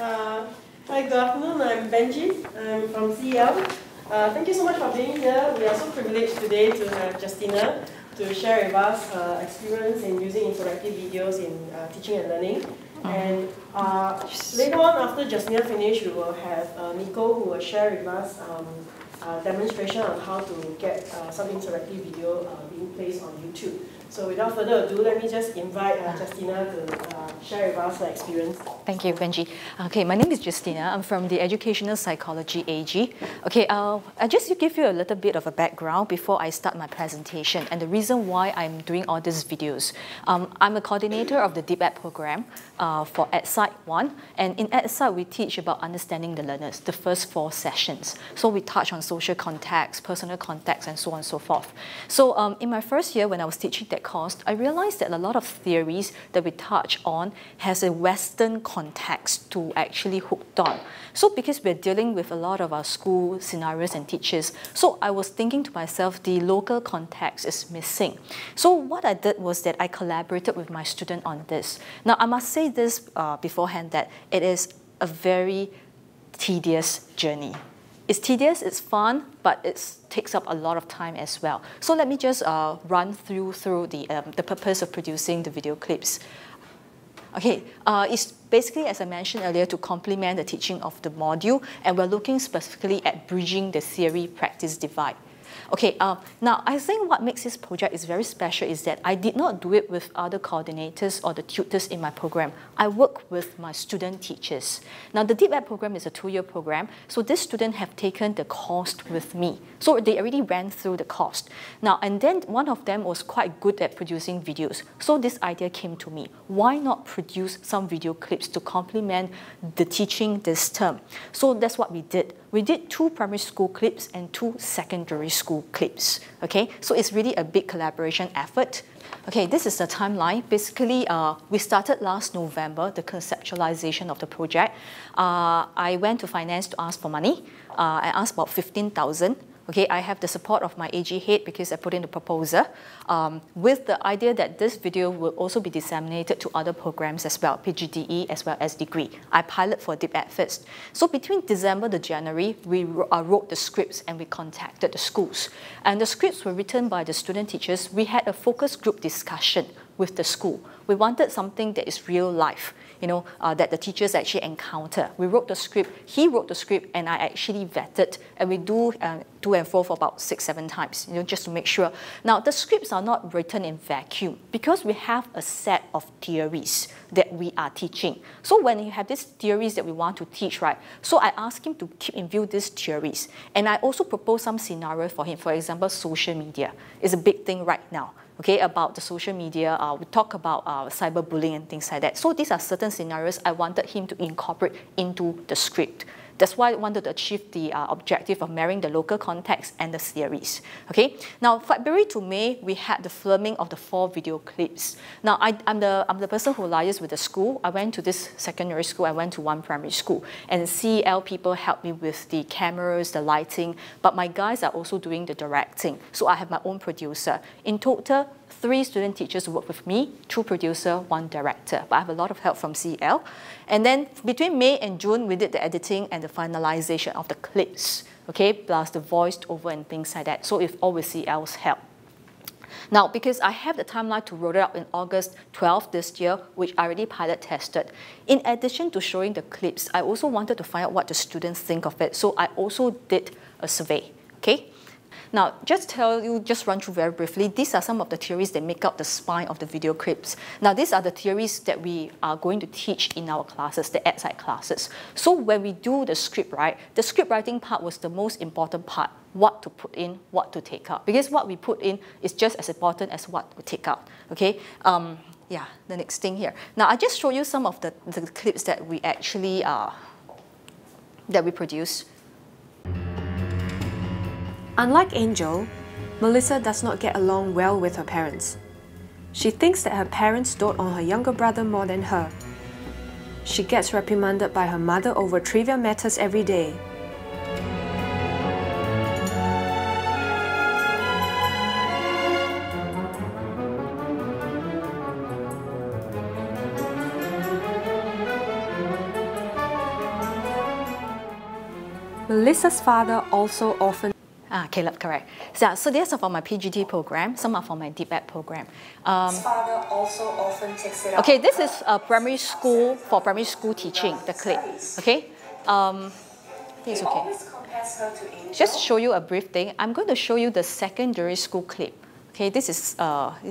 Hi, good afternoon. I'm Benji. I'm from CEL. Thank you so much for being here. We are so privileged today to have Justina to share with us her experience in using interactive videos in teaching and learning. And later on, after Justina finishes, we will have Niko who will share with us a demonstration on how to get some interactive video being placed on YouTube. So without further ado, let me just invite Justina to share with us her experience. Thank you, Benji. Okay, my name is Justina. I'm from the Educational Psychology AG. Okay, I'll just give you a little bit of a background before I start my presentation and the reason why I'm doing all these videos. I'm a coordinator of the Deep Ed program for EdSite 1, and in EdSite we teach about understanding the learners, the first 4 sessions. So we touch on social context, personal context, and so on and so forth. So in my first year when I was teaching that course, I realized that a lot of theories that we touch on has a Western context to actually hooked on. So because we're dealing with a lot of our school scenarios and teachers, so I was thinking to myself, the local context is missing. So what I did was that I collaborated with my student on this. Now I must say this beforehand that it is a very tedious journey. It's tedious, it's fun, but it takes up a lot of time as well. So let me just run through the purpose of producing the video clips. Okay, it's basically, as I mentioned earlier, to complement the teaching of the module, and we're looking specifically at bridging the theory-practice divide. Okay, now I think what makes this project is very special is that I did not do it with other coordinators or the tutors in my program. I work with my student teachers. Now the Deep Ed program is a 2-year program, so this student have taken the course with me. So they already ran through the course. Now, and then one of them was quite good at producing videos. So this idea came to me. Why not produce some video clips to complement the teaching this term? So that's what we did. We did 2 primary school clips and 2 secondary school clips. Okay, so it's really a big collaboration effort. Okay, this is the timeline. Basically, we started last November, the conceptualization of the project. I went to finance to ask for money. I asked about 15,000. Okay, I have the support of my AG head because I put in the proposal with the idea that this video will also be disseminated to other programs as well, PGDE as well as degree. I pilot for Deep Ed first. So between December to January, we wrote the scripts and we contacted the schools. And the scripts were written by the student teachers. We had a focus group discussion with the school. We wanted something that is real life, you know, that the teachers actually encounter. We wrote the script, he wrote the script, and I actually vetted, and we do to and fro for about 6-7 times, you know, just to make sure. Now, the scripts are not written in vacuum because we have a set of theories that we are teaching. So when you have these theories that we want to teach, right, so I asked him to keep in view these theories. And I also proposed some scenarios for him. For example, social media is a big thing right now. Okay, about the social media, we talk about cyberbullying and things like that. So these are certain scenarios I wanted him to incorporate into the script. That's why I wanted to achieve the objective of marrying the local context and the theories. Okay. Now, February to May, we had the filming of the 4 video clips. Now, I'm the person who liaises with the school. I went to this secondary school. I went to 1 primary school, and CEL people helped me with the cameras, the lighting. But my guys are also doing the directing. So I have my own producer. In total, 3 student teachers work with me, 2 producers, 1 director. But I have a lot of help from CEL. And then between May and June, we did the editing and the finalization of the clips, okay, plus the voiced over and things like that. So it's all with CEL's help. Now, because I have the timeline to roll it out in August 12th this year, which I already pilot tested, in addition to showing the clips, I also wanted to find out what the students think of it. So I also did a survey, okay? Now, just run through very briefly, these are some of the theories that make up the spine of the video clips. Now, these are the theories that we are going to teach in our classes, the EdSite classes. So when we do the script, right, the script writing part was the most important part, what to put in, what to take out. Because what we put in is just as important as what we take out, okay? Yeah, the next thing here. Now, I just show you some of the clips that we actually, that we produce. Unlike Angel, Melissa does not get along well with her parents. She thinks that her parents dote on her younger brother more than her. She gets reprimanded by her mother over trivial matters every day. Melissa's father also often... Caleb, correct. So these are for my PGT program, some are for my DPAP program. His father also often takes it out. Okay, this is primary school, for primary school teaching, the clip. Okay? It's okay. Just show you a brief thing. I'm going to show you the secondary school clip. Okay, this is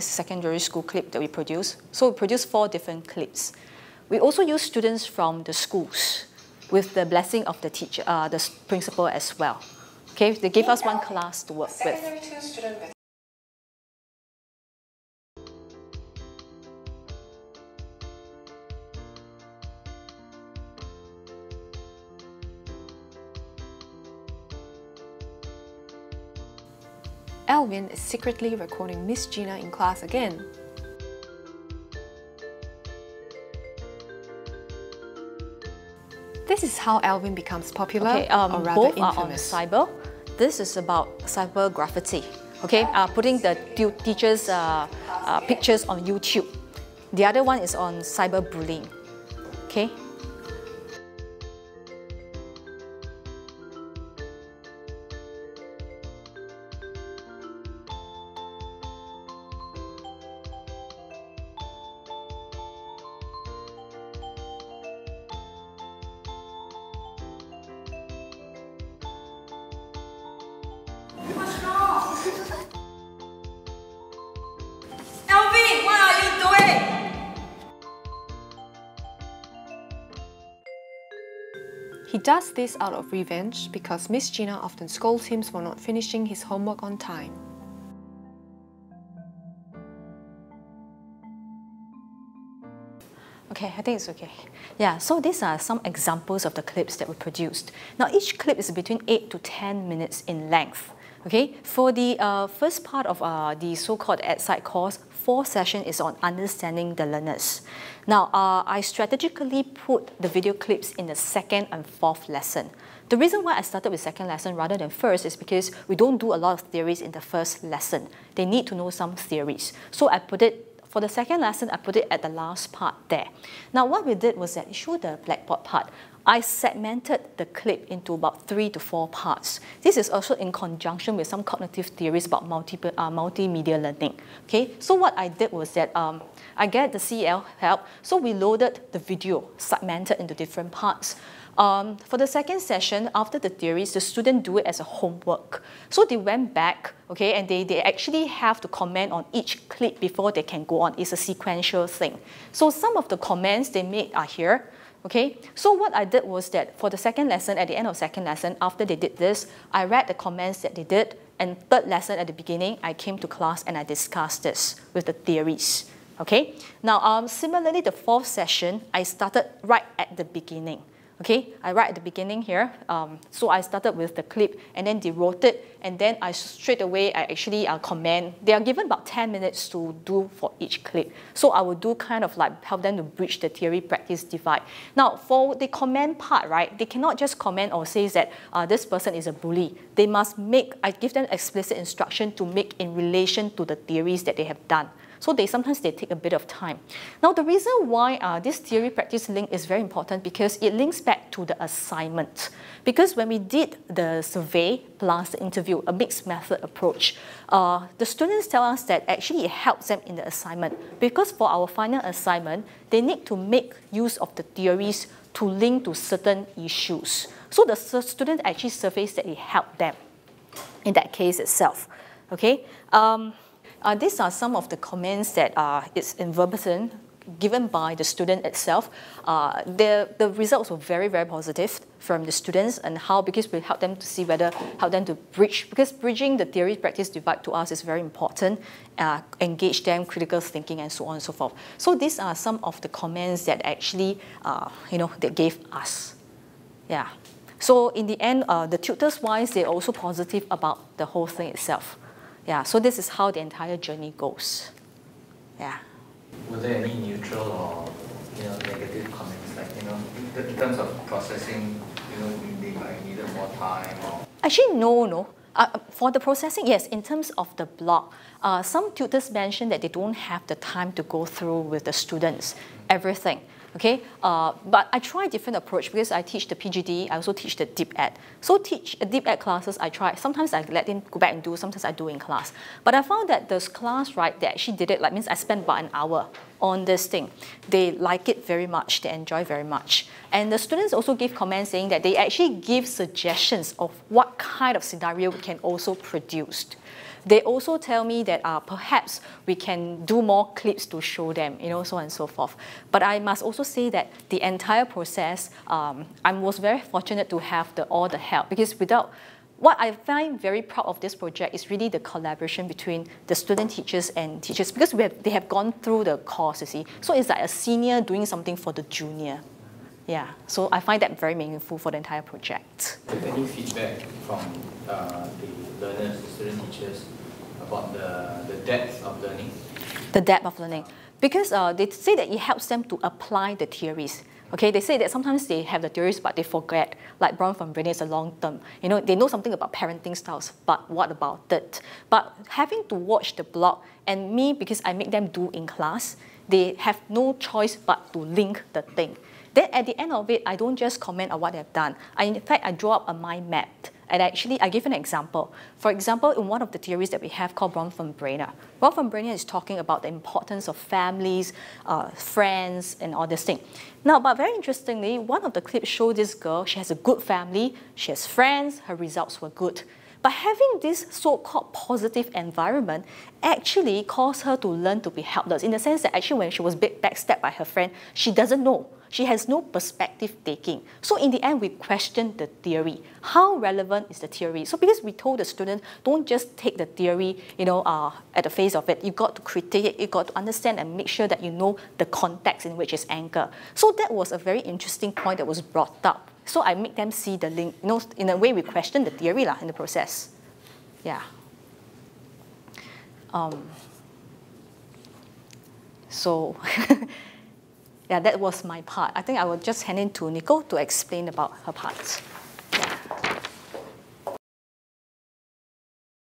secondary school clip that we produce. So we produce 4 different clips. We also use students from the schools with the blessing of the teacher, the principal as well. Okay, they give us one class to work with. Alvin is secretly recording Miss Gina in class again. This is how Alvin becomes popular, Okay, or rather both infamous. are on cyber. This is about cyber graffiti. Okay, putting the teachers' pictures on YouTube. The other one is on cyber bullying. Okay. Alvin, what are you doing? He does this out of revenge because Miss Gina often scolds him for not finishing his homework on time. Okay, I think it's okay. Yeah, so these are some examples of the clips that we produced. Now, each clip is between 8 to 10 minutes in length. Okay, for the first part of the so-called Ed-Site course, 4 session is on understanding the learners. Now, I strategically put the video clips in the 2nd and 4th lesson. The reason why I started with 2nd lesson rather than 1st is because we don't do a lot of theories in the 1st lesson. They need to know some theories. So I put it, for the 2nd lesson, I put it at the last part there. Now, what we did was that it showed the blackboard part. I segmented the clip into about 3 to 4 parts. This is also in conjunction with some cognitive theories about multimedia learning. Okay, so what I did was that I get the CL help, so we loaded the video, segmented into different parts. For the 2nd session, after the theories, the students do it as a homework. So they went back, okay, and they actually have to comment on each clip before they can go on. It's a sequential thing. So some of the comments they made are here. Okay, so what I did was that for the 2nd lesson, at the end of 2nd lesson, after they did this, I read the comments that they did, and 3rd lesson at the beginning, I came to class and I discussed this with the theories. Okay, now similarly, the 4th session, I started right at the beginning. Okay, I write at the beginning here. So I started with the clip and then they wrote it, and then I straight away I actually comment. They are given about 10 minutes to do for each clip. So I will do kind of like help them to bridge the theory practice divide. Now for the comment part, right, they cannot just comment or say that this person is a bully. They must make, I give them explicit instruction to make in relation to the theories that they have done. So sometimes they take a bit of time. Now the reason why this theory practice link is very important because it links back to the assignment. Because when we did the survey plus the interview, a mixed method approach, the students tell us that actually it helps them in the assignment. Because for our final assignment, they need to make use of the theories to link to certain issues. So the students actually surveys that it helped them in that case itself. Okay. These are some of the comments that it's in verbatim given by the student itself. The results were very, very positive from the students, and how, because we help them to see whether, help them to bridge, because bridging the theory practice divide to us is very important, engage them, critical thinking, and so on and so forth. So these are some of the comments that actually, they gave us. Yeah. So in the end, the tutors-wise, they're also positive about the whole thing itself. Yeah, so this is how the entire journey goes. Yeah. Were there any neutral or negative comments, like in terms of processing, they might needed more time? Or... Actually, no. For the processing, yes. In terms of the blog, some tutors mentioned that they don't have the time to go through with the students everything. Okay, but I try a different approach because I teach the PGD, I also teach the Deep Ed. So teach Deep Ed classes, I try. Sometimes I let them go back and do, sometimes I do in class. But I found that this class, right, they actually did it, like means I spent about an hour on this thing. They like it very much, they enjoy very much. And the students also give comments saying that they actually give suggestions of what kind of scenario we can also produce. They also tell me that perhaps we can do more clips to show them, you know, so on and so forth. But I must also say that the entire process, I was very fortunate to have all the help, because without, what I find very proud of this project is really the collaboration between the student teachers and teachers, because they have gone through the course, you see. So it's like a senior doing something for the junior. Yeah, so I find that very meaningful for the entire project. Any feedback from the learners, the student teachers, about the depth of learning? The depth of learning. Because they say that it helps them to apply the theories. Okay, they say that sometimes they have the theories, but they forget. Like Brown from Brain is a long term. You know, they know something about parenting styles, but what about it? But having to watch the blog, and me, because I make them do in class, they have no choice but to link the thing. Then at the end of it, I don't just comment on what they've done. In fact, I draw up a mind map. And actually, I give an example. For example, in one of the theories that we have called Bronfenbrenner. Bronfenbrenner is talking about the importance of families, friends, and all this thing. Now, but very interestingly, one of the clips shows this girl, she has a good family, she has friends, her results were good. But having this so-called positive environment actually caused her to learn to be helpless, in the sense that actually when she was backstabbed by her friend, she doesn't know. She has no perspective taking. So in the end, we question the theory. How relevant is the theory? So because we told the student, don't just take the theory, you know, at the face of it. You got to critique it. You got to understand and make sure that you know the context in which it's anchored. So that was a very interesting point that was brought up. So I make them see the link. You know, in a way, we question the theory in the process. Yeah. So. Yeah, that was my part. I think I will just hand it to Niko to explain about her part.